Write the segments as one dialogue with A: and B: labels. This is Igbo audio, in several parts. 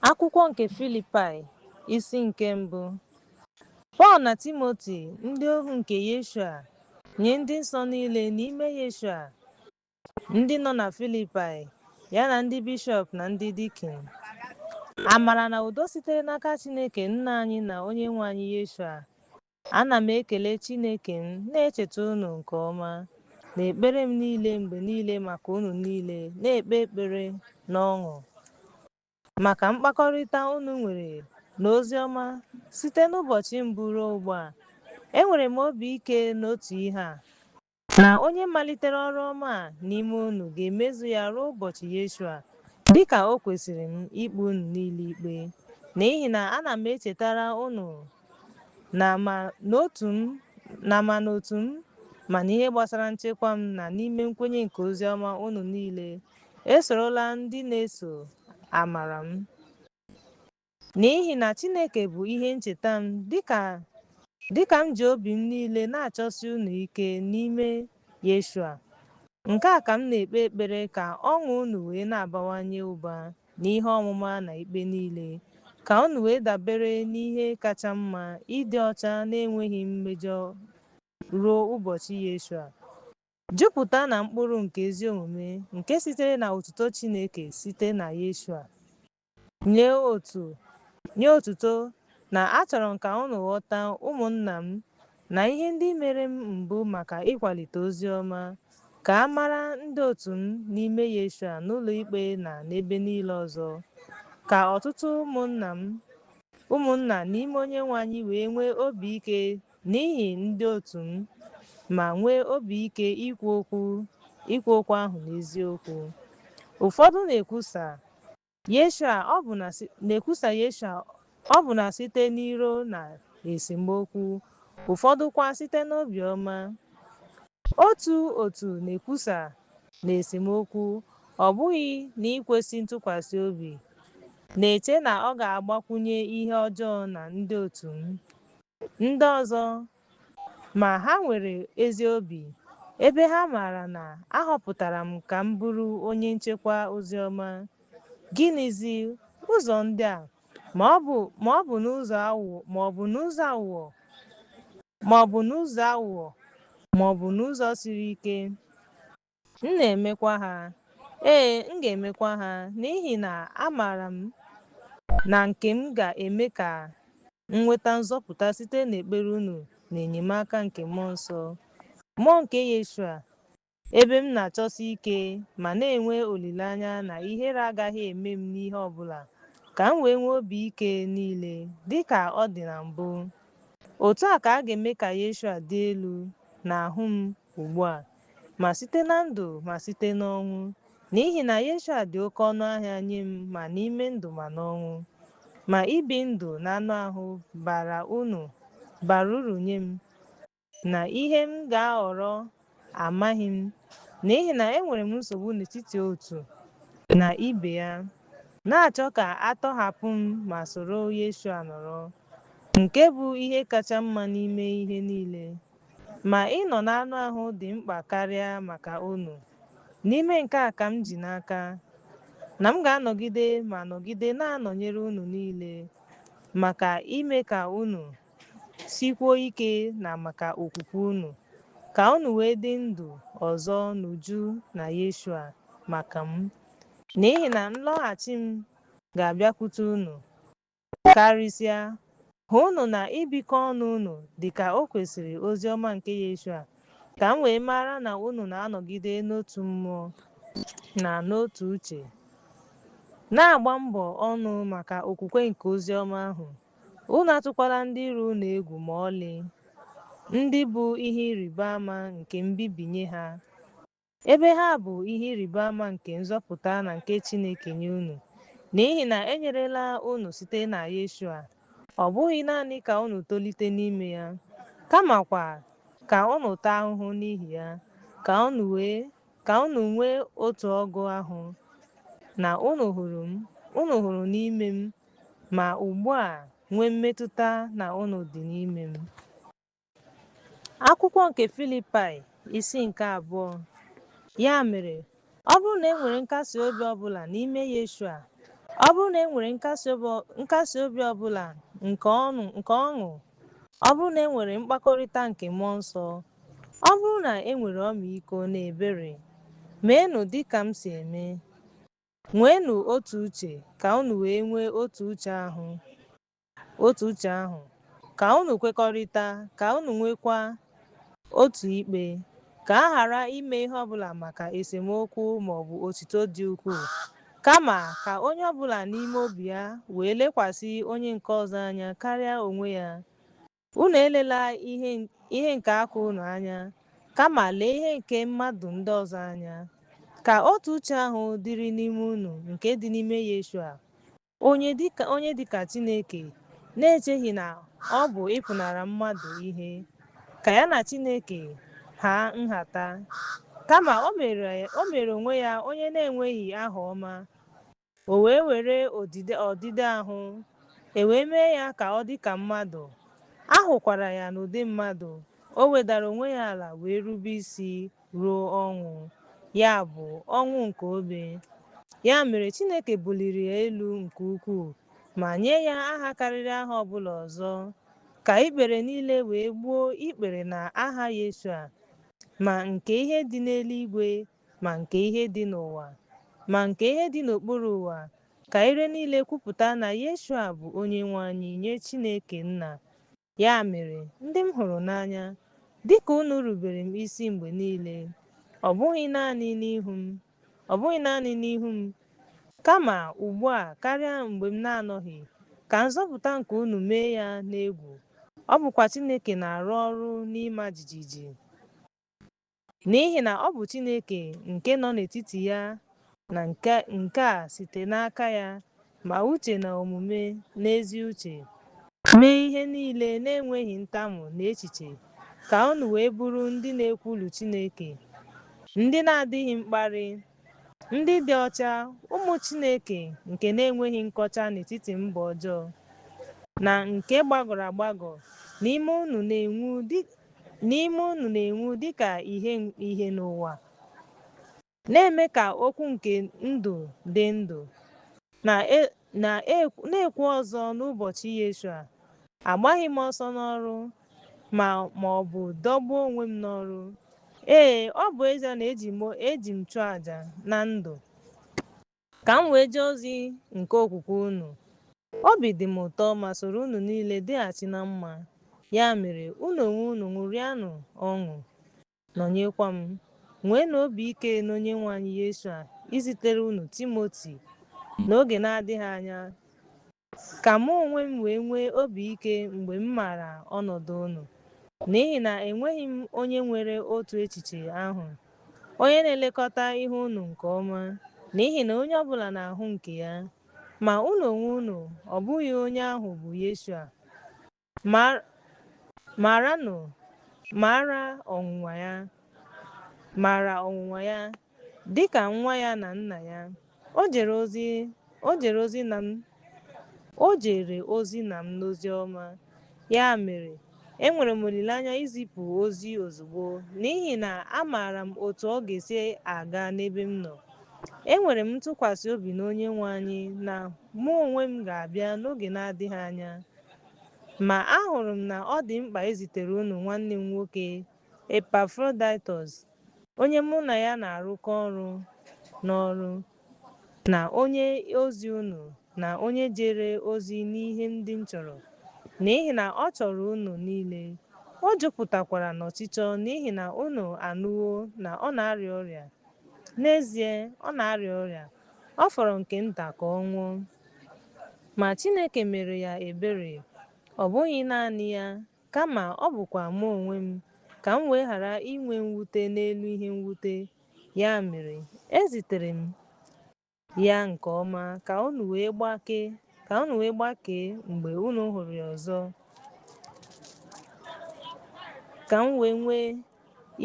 A: Akwụkwọ nke Filipaị isi nke mbụ. Pọl na Timoti, ndị ohu nke Yeshua, nye ndị nsọ niile n'ime Yeshua, ndị nọ na Filipaị, ya na ndị bishọp na ndị dikin. Amara na udo sitere n'aka Chineke nna anyị na Onyenwe anyị Yeshua. Ana m ekele Chineke m na-echeta unu nke ọma n'ekpere m niile mgbe niile maka unu niile, na-ekpe ekpere n'ọṅụ maka mkpakọrịta unu nwere n'ozi ọma site n'ụbọchị mbụ ruo ugbu a. Enwere m obi ike n'otu ihe a, na onye malitere ọrụ ọma a n'ime unu ga-emezu ya ruo ụbọchị Yeshua, dịka o kwesịrị m ikpe unu niile ikpe. N'ihi na ana m echetara unu na ma n'otu m ma n'ihe gbasara nchekwa m na n'ime nkwenye nke ozi ọma unu niile esorola ndị na-eso amara m. N'ihi na Chineke bụ ihe ncheta m, dịka m ji obi m niile na-achọsi unu ike n'ime Yeshua. Nke a ka m na-ekpe ekpere, ka ọṅụ unu wee na-abawanye ụba n'ihe ọmụma na ikpe niile, ka unu wee dabere n'ihe kacha mma, ịdị ọcha na-enweghị mmejọ ruo ụbọchị Yeshua, jupụta na mkpụrụ nke ezi omume nke sitere na otuto Chineke site na Yeshua. Nye otuto na achọrọ m ka unu ghọta, ụmụnna m, na ihe ndị mere m mbụ maka ịkwalite ozi ọma, ka a mara ndị otu m n'ime Yeshua n'ụlọ ikpe na n'ebe niile ọzọ, ka ọtụtụ ụmụnna n'ime Onyenwe anyị wee nwee obi ike n'ihi ndị otu m, ma nwee obi ike ikwu okwu ahụ n'eziokwu. Ụfọdụ na-ekwusa Yeshua ọbụna site n'iro na esemokwu, ụfọdụkwa site n'obiọma. Otu na-ekwusa na esemokwu, ọ bụghị n'ikwesị ntụkwasị obi, na-eche na ọ ga-agbakwunye ihe ọjọọ na ndị otu m ndị ọzọ, ma ha nwere ezi obi, ebe ha maara na a họpụtara m ka m bụrụ onye nchekwa oziọma. Gịnịzi ụzọ ndị a, ma ọ bụ n'ụzọ aghụghọ, ma ọ bụ n'ụzọ siri ike, m na-emekwa ha. M ga-emekwa ha, n'ihi na amaara m na nke m ga-eme ka m nweta nzọpụta site n'ekpere unu na enyemaka nke mmụọ nsọ, mmụọ nke Yeshua, ebe m na-achọsi ike ma na-enwe olileanya na ihere agaghị eme m n'ihe ọbụla, ka m wee nwee obi ike niile dịka ọ dị na mbụ. Otu a ka a ga-eme ka Yeshua dị elu n'ahụ m ugbu a, ma site na ndụ ma site n'ọnwụ, n'ihi na Yeshua dị oke ọnụ ahịa nye m, ma n'ime ndụ ma n'ọnwụ. Ma ibi ndụ n'anụ ahụ bara uru nye m, na ihe m ga-ahọrọ amaghị m, n'ihi na enwere m nsogbu n'etiti otu na ibe ya, na-achọ ka a tọhapụ m ma soro Yeshua nọrọ, nke bụ ihe kacha mma n'ime ihe niile. Ma ịnọ n'anụ ahụ dị mkpa karịa maka unu. N'ime nke a ka m ji n'aka na m ga-anọgide ma nọgide na-anọnyere unu niile, maka ime ka unu sikwuo ike na maka okwukwe unu, ka unu wee dị ndụ ọzọ n'uju na Yeshua maka m. N'ihi na nlọghachi m ga-abịakwute unu, karịsịa hụ unu na ibikọ ọnụ unu dịka o kwesịrị ozi ọma nke Yeshua, ka m wee mara na unu na-anọgide n'otu mmụọ na n'otu uche, na-agba mbọ ọnụ maka okwukwe nke ozi ọma ahụ. Unu atụkwala ndị iro unu egwu ma ọlị, ndị bụ ihe ịrịba ama nke mbibi nye ha, ebe ha bụ ihe ịrịba ama nke nzọpụta na nke Chineke nye unu. N'ihi na enyerela unu site na Yeshua, ọ bụghị naanị ka unu tolite n'ime ya, kamakwa ka unu taa ahụhụ n'ihi ya, ka unu nwee otu ọgụ ahụ na unu hụrụ n'ime m, ma ugbu a nwee mmetụta na unu dị n'ime m. Akwụkwọ nke Filipaị isi nke abụọ. Ya mere, ọ bụrụ na e nwere nkasi obi ọbụla n'ime Yeshua, Ọ bụrụ na e nwere nkasi obi ọbụla nke ọṅụ, ọ bụrụ na e nwere mkpakọrịta nke mmụọ nsọ, ọ bụrụ na e nwere ọmịiko na ebere, meenụ dịka m si eme. Nweenụ otu uche ka unu wee nwee otu uche ahụ. Ka unu kwekọrịta, ka unu nwekwa otu ikpe. Ka a ghara ime ihe ọbụla maka esemokwu maọbụ otuto dị ukwuu, kama ka onye ọbụla n'ime obi ya wee lekwasị onye nke ọzọ anya karịa onwe ya. Unu elela ihe nke aka unu anya, kama lee ihe nke mmadụ ndị ọzọ anya. Ka otu uche ahụ dịrị n'ime unu nke dị n'ime Yeshua, onye dịka Chineke, na-echeghị na ọ bụ ịpụnara mmadụ ihe, ka ya na Chineke ha nhata, kama o mere onwe ya onye na-enweghị aha ọma, o wee were ọdịdị ahụ, e wee mee ya ka ọ dị ka mmadụ. A hụkwara ya n'ụdị mmadụ, o wedara onwe ya ala wee rube isi ruo ọnwụ, ya bụ ọnwụ nke obe. Ya mere Chineke buliri ya elu nke ukwuu ma nye ya aha karịrị aha ọbụla ọzọ, ka ikpere niile wee gbuo ikpere na aha Yeshua, ma nke ihe dị n'eluigwe, ma nke ihe dị n'ụwa, ma nke ihe dị n'okpuru ụwa. Ka ire niile kwupụta na Yeshua bụ onye nwe anyị nye Chineke Nna. Ya mere, ndị m hụrụ n'anya, dịka unu rubere m isi mgbe niile, ọ bụghị naanị n'ihu m, kama ugbu a karịa mgbe m na-anọghị, ka nzọpụta nke unu mee ya n'egwu. Ọ bụkwa Chineke na-arụ ọrụ n'ịma jijiji, n'ihi na ọ bụ Chineke nke nọ n'etiti ya na nke a site n'aka ya, ma uche na omume n'ezi uche, mee ihe niile na-enweghị ntamu na echiche, ka unu wee bụrụ ndị na-ekwulu Chineke, ndị na-adịghị mkparị, ndị dị ọcha, ụmụ Chineke nke na-enweghị nkọcha n'etiti mba ọjọọ, na nke gbagọrọ agbagọ n'ime unu na-enwu dịka ìhè n'ụwa, na-eme ka okwu nke ndụ dị ndụ. Na-ekwu ọzọ n'ụbọchị Yeshua, agbaghị m ọsọ n'ọrụ ma ọ bụ dọgbuo onwe m n'ọrụ. Ee, ọ bụ ezie na eji m chụọ àjà na ndụ, ka m wee jee ozi nke okwukwe unu. Obi dị m ụtọ ma soro unu niile dịghachi na mma. Ya mere, unu onwe unu ṅụrịanụ ọṅụ, nọnyekwa m. Nweenụ obi ike n'Onyenwe anyị Yeshua izitere unu Timoti n'oge na-adịghị anya, ka mụ onwe m wee nwee obi ike mgbe m maara ọnọdụ unu. N'ihi na enweghị m onye nwere otu echiche ahụ, onye na-elekọta ihe unu nke ọma, n'ihi na onye ọbụla na-ahụ nke ya. Ma unu onwe unu, ọ bụghị onye ahụ bụ Yeshua. Maara ọnwụnwa ya dịka nwa ya na nna ya. O jere ozi na m n'ozi ọma. Ya mere, enwere m olileanya izipụ ozi ozugbo, n'ihi na amaara m otu ọ ga-esi aga n'ebe m nọ. Enwere m ntụkwasị obi n'Onyenwe anyị na mụ onwe m ga-abịa n'oge na-adịghị anya. Ma ahụrụ m na ọ dị mkpa izitere unu nwanne m nwoke Epafroditọs, onye mụ na ya na-arụkọ ọrụ n'ọrụ, na onye ozi unu, na onye jere ozi n'ihe ndị m chọrọ, n'ihi na ọ chọrọ unu niile. O jupụtakwara n'ọchịchọ n'ihi na unu anụwo na ọ na-arịa ọrịa. N'ezie, ọ na-arịa ọrịa. Ọ fọrọ nke nta ka ọ nwụọ. Ma Chineke mere ya ebere, ọ bụghị naanị ya, kama ọ bụkwa mụ onwe m, ka m wee ghara inwe mwute n'elu ihe mwute. Ya mere, ezitere m ya nke ọma ka unu wee gbakee mgbe unu hụrụ ya ọzọ, ka m wee nwee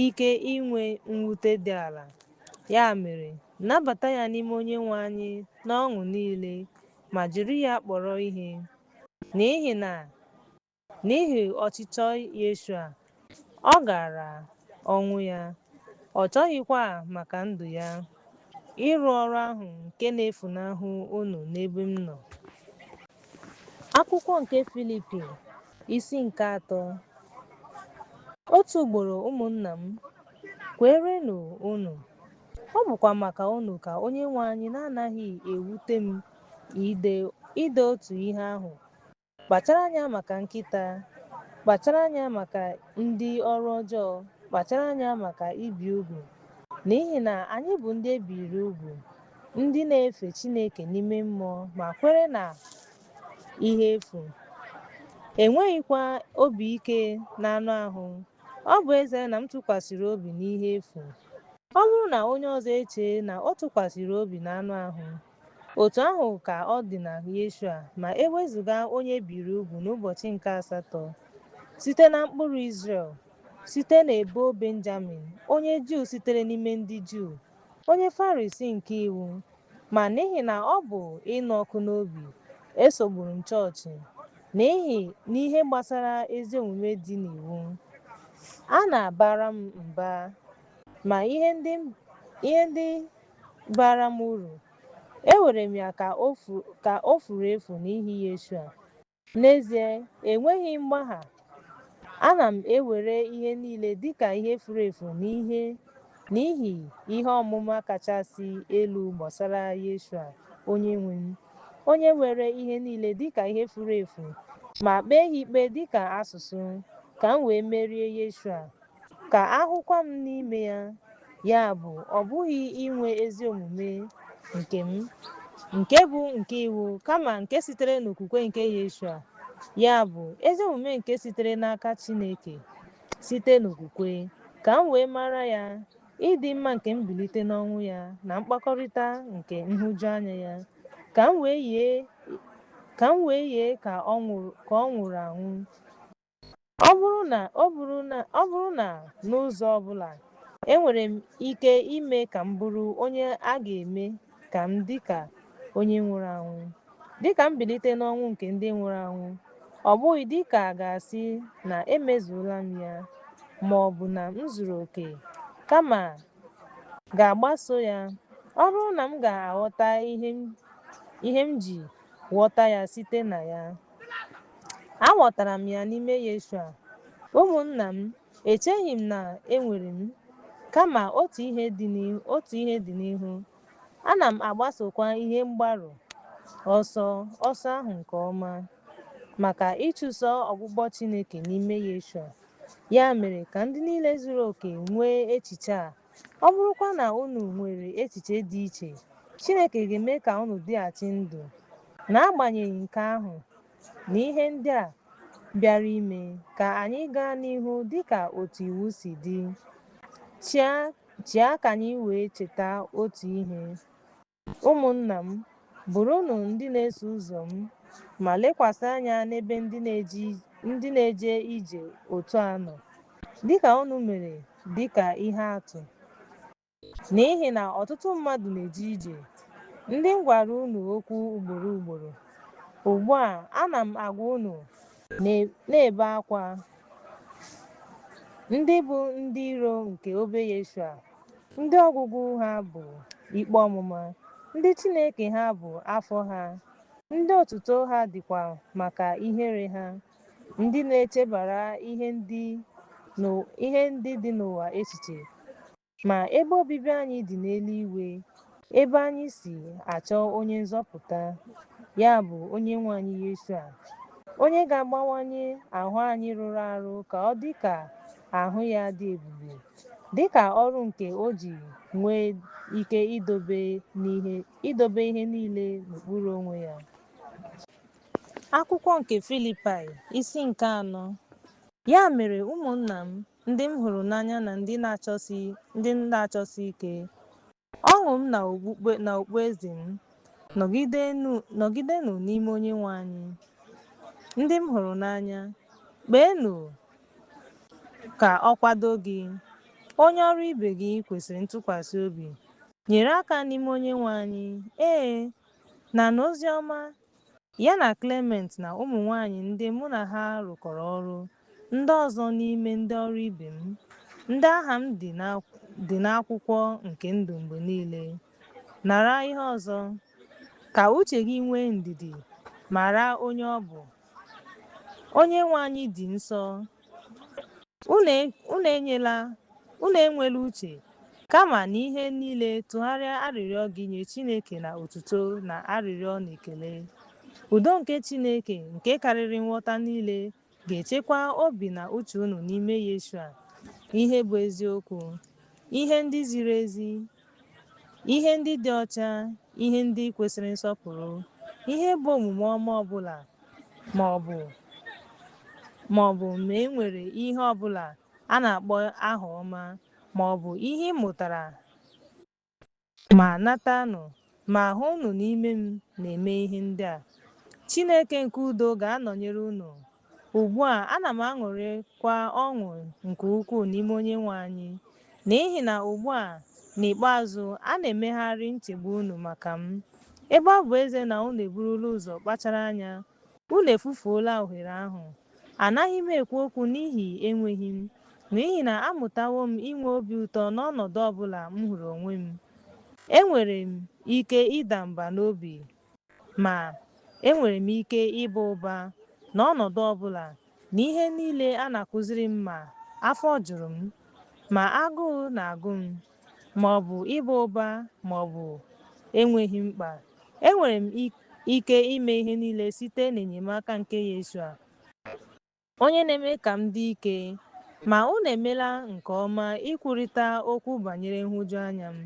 A: ike inwe mwute dị ala. Ya mere, nabata ya n'ime Onyenwe anyị n'ọṅụ niile, ma jiri ya kpọrọ ihe, n'ihi ọchịchọ Yeshua, ọ gara ọnwụ ya, ọ chọghịkwa maka ndụ ya. ịrụ ọrụ ahụ nke na-efunahụ unu n'ebe m nọ. Akwụkwọ nke Filipi isi nke 3. Otu ugboro ụmụnna m, kwerenụ unu, ọ bụkwa maka unu ka Onyenwe anyị na-anaghị ewute m ide otu ihe ahụ. Kpachara anya maka nkịta, kpachara anya maka ndị ọrụ ọjọọ, kpachara anya maka ibi ugwu, n'ihi na anyị bụ ndị ebiri ugwu, ndị na-efe Chineke n'ime mmụọ ma kwere na ihe efu. Enweghịkwa obi ike n'anụ ahụ. Ọ bụ ezie na m tụkwasịrị obi n'ihe efu. Ọ bụrụ na onye ọzọ echee na ọ tụkwasịrị obi n'anụ ahụ, otu ahụ ka ọ dị na Yeshua, ma ewezụga onye biri ugwu n'ụbọchị nke 8 site na mkpụrụ Izrel, site n'ebo Benjamin, onye Juu sitere n'ime ndị Juu, onye Farisi nke iwu. Ma n'ihi na ọ bụ ịnụ ọkụ n'obi, esogburu m chọọchị n'ihe gbasara ezi omume dị n'iwu. A na-abara m mba, ma ihe ndị bara m uru, ewere m ya ka o furu efu n'ihi Yeshua. N'ezie, enweghị mgbagha, ana m ewere ihe niile dịka ihe furu efu n'ihi ihe ọmụma kachasị elu gbasara Yeshua onye nwe m, onye were ihe niile dịka ihe furu efu ma kpee ha ikpe dịka asụsụ, ka m wee merie Yeshua, ka ahụkwa m n'ime ya. Ya bụ, ọ bụghị inwe ezi omume nke m, nke bụ nke iwu, kama nke sitere n'okwukwe nke Yeshua. Ya bụ, ezi omume nke sitere n'aka Chineke site n'okwukwe, ka m wee mara ya, ịdị mma nke mbilite n'ọnwụ ya na mkpakọrịta nke nhụjuanya ya, ka m wee yie ka ọ nwụrụ anwụ. Ọ bụrụ na n'ụzọ ọbụla enwere m ike ime ka m bụrụ onye a ga-eme ka m dịka onye nwụrụ anwụ, dịka mbilite n'ọnwụ nke ndị nwụrụ anwụ, ọ bụghị dịka a ga-asị na emezuola m ya, ma ọ bụ na m zuru oke, kama ga-agbaso ya. Ọ bụrụ na m ga-aghọta ihe m ji ghọta ya site na ya, aghọtara m ya n'ime Yeshua. Ụmụnna m, echeghị m na enwere m, kama otu ihe dị n'ihu, ana m agbasokwa ihe mgbaru ọsọ ahụ nke ọma, maka ịchụso ọgbụgbọ Chineke n'ime Yeshua. Ya mere, ka ndị niile zuru oke nwee echiche a. Ọ bụrụkwa na unu nwere echiche dị iche, Chineke ga-eme ka unu dịghachi ndụ. N'agbanyeghị nke ahụ na ihe ndị a bịara ime, ka anyị gaa n'ihu dịka otu iwu si dị. Chịa ka anyị wee cheta otu ihe. Ụmụnna m, bụrụnụ ndị na-eso ụzọ m, ma lekwasị anya n'ebe ndị na-eje ije otu a nọ, dịka unu mere dịka ihe atụ. N'ihi na ọtụtụ mmadụ na-eje ije, ndị m gwara unu okwu ugboro ugboro. Ugbu a, ana m agwa unu na-ebe akwa, ndị bụ ndị iro nke obe Yeshua, ndị ọgwụgwụ ha bụ ikpe ọmụma, ndị Chineke ha bụ afọ ha, ndị otuto ha dịkwa maka ihere ha, ndị na-echebara ihe ndị dị n'ụwa echiche. Ma ebe obibi anyị dị n'eluigwe, ebe anyị si achọ onye nzọpụta, ya bụ Onyenwe anyị Yeshua, onye ga-agbanwe ahụ anyị rụrụ arụ ka ọ dị ka ahụ ya dị ebube, dịka ọrụ nke o ji nwee ike idobe ihe niile n'okpuru onwe ya. Akwụkwọ nke Filipaị isi nke 4. Ya mere, ụmụnna m, ndị m hụrụ n'anya na ndị na-achọsi ike, ọṅụ m na okpueze m, nọgidenụ n'ime Onyenwe anyị. Ndị m hụrụ n'anya, kpeenụ ka ọ kwado gị. Onye ọrụ ibe gị kwesịrị ntụkwasị obi. Nyere aka n'ime Onyenwe anyị. Na n'oziọma, ya na Clement na ụmụ nwanyị ndị mụ na ha rụkọrọ ọrụ, ndị ọzọ n'ime ndị ọrụ ibe m, ndị aha m dị n'akwụkwọ nke ndụ mgbe niile. nara ihe ọzọ. Ka uche gị nwee ndidi, mara onye ọ bụ. Onyenwe anyị dị nsọ. Unu enwela uche, kama n'ihe niile tụgharịa arịrịọ gị nye Chineke na otuto na arịrịọ na ekele. Udo nke Chineke nke karịrị nghọta niile ga-echekwa obi na uche unu n'ime Yeshua. Ihe bụ eziokwu, ihe ndị ziri ezi, ihe ndị dị ọcha, ihe ndị kwesịrị nsọpụrụ, ihe bụ omume ọma ọbụla, ma ọ bụ ma e nwere ihe ọbụla a na-akpọ aha ọma, ma ọ bụ ihe ị mụtara ma natanụ, ma hụ unu n'ime m na-eme ihe ndị a. Chineke nke udo ga-anọnyere unu. Ugbu a ana m aṅụrịkwa ọṅụ nke ukwuu n'ime Onyenwe anyị, n'ihi na ugbu a n'ikpeazụ a na-emegharị nchegbu unu maka m. Ebe ọ bụ ezie na unu eburula ụzọ kpachara anya, unu efufuola ohere ahụ. Anaghị m ekwu okwu n'ihi enweghị m, n'ihi na amụtawo m inwe obi ụtọ n'ọnọdụ ọbụla m hụrụ onwe m. Enwere m ike ịda mba n'obi, ma enwere m ike ịba ụba n'ọnọdụ ọbụla, n'ihe niile a na-akụziri m, ma afọ juru m, ma agụụ na-agụ m, ma ọ bụ ịba ụba ma ọ bụ enweghị mkpa. Enwere m ike ime ihe niile site n'enyemaka nke Yeshua, onye na-eme ka m dị ike. Ma unu emela nke ọma ikwurịta okwu banyere nhụjuanya m.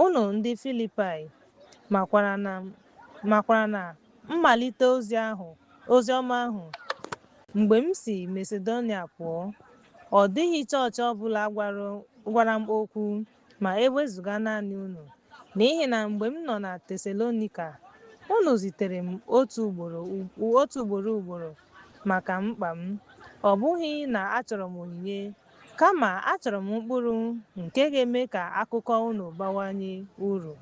A: Unu ndị Filipaị makwara na mmalite ozi ọma ahụ, mgbe m si Masedonia pụọ, ọ dịghị chọọchị ọbụla gwara m okwu ma ewezụga naanị unu. N'ihi na mgbe m nọ na Tesalonika, unu zitere m otu ugboro maka mkpa m. Ọ bụghị na achọrọ m onyinye, kama achọrọ m mkpụrụ nke ga-eme ka akụkọ unu bawanye uru.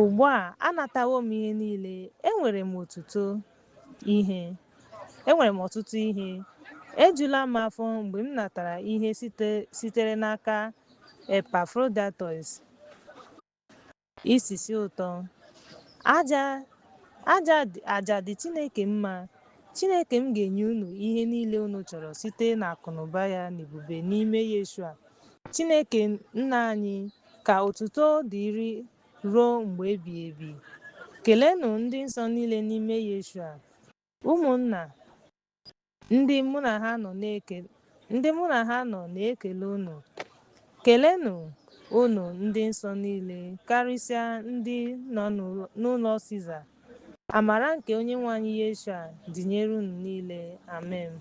A: Ugbu a anatawo m ihe niile, enwere m ọtụtụ ihe. Ejula m afọ mgbe m natara ihe sitere n'aka Epafrodaịtus, isisi ụtọ. Aja dị Chineke mma. Chineke m ga-enye unu ihe niile unu chọrọ site n'akụnụba ya na ebube n'ime Yeshua. Chineke nna anyị, ka otuto dịrị ruo mgbe ebighị ebi. Keleenụ ndị nsọ niile n'ime Yeshua. Ụmụnna ndị mụ na ha nọ na-ekele unu. Keleenụ unu ndị nsọ niile, karịsịa ndị nọ n'ụlọ Siza. Amara nke Onyenwe anyị Yeshua dịnyere unu niile. Amen.